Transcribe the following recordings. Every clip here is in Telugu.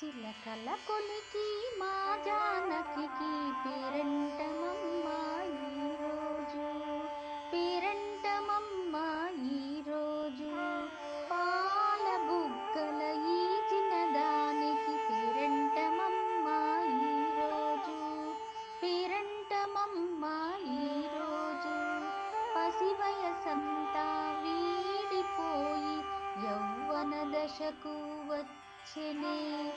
చిలకల కొలికి మా జానకికి పేరంటమమ్మ ఈరోజు. పేరంటమమ్మ ఈరోజు. పాల బుగ్గల ఈ చిన్నదానికి పేరంటమమ్మ ఈరోజు. పేరంటమమ్మ ఈరోజు. పసివయసంతా వీడిపోయి యౌవన దశకు వచ్చెనే.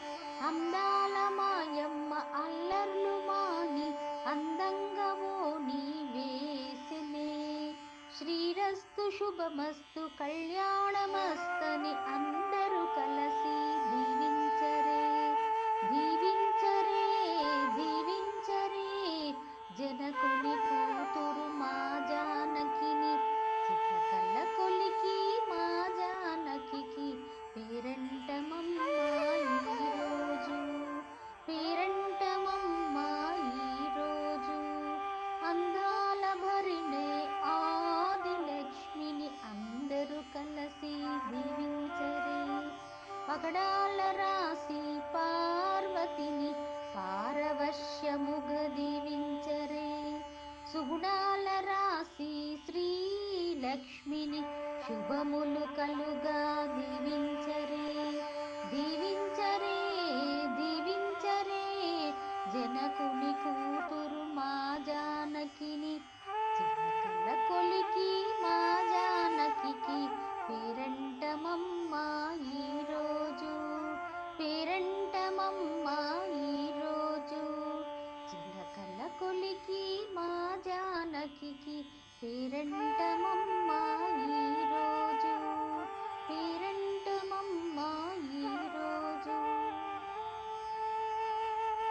అందాల మాయమ్మ అల్లర్లు మాని అందంగా ఓని వేసెనే. శ్రీరస్తు శుభమస్తు కళ్యాణమస్తని అందరూ కలిసి దీవించరే. దీవించరే దీవించరే జనకుని కూతురు మా జానకిని. చిలకల కొలికి మా జానకికి పేరంటమమ్మ ఈరోజు. పేరంటమమ్మ ఈరోజు. అందాల భరిణే ఆదిలక్ష్మిని అందరూ కలిసి దీవించరే. పగడాల రాసి పార్వతిని పారవశ్యముగా దీవించరే. సుగుణాల రాసి శ్రీలక్ష్మిని శుభములు కలుగా దీవించరే.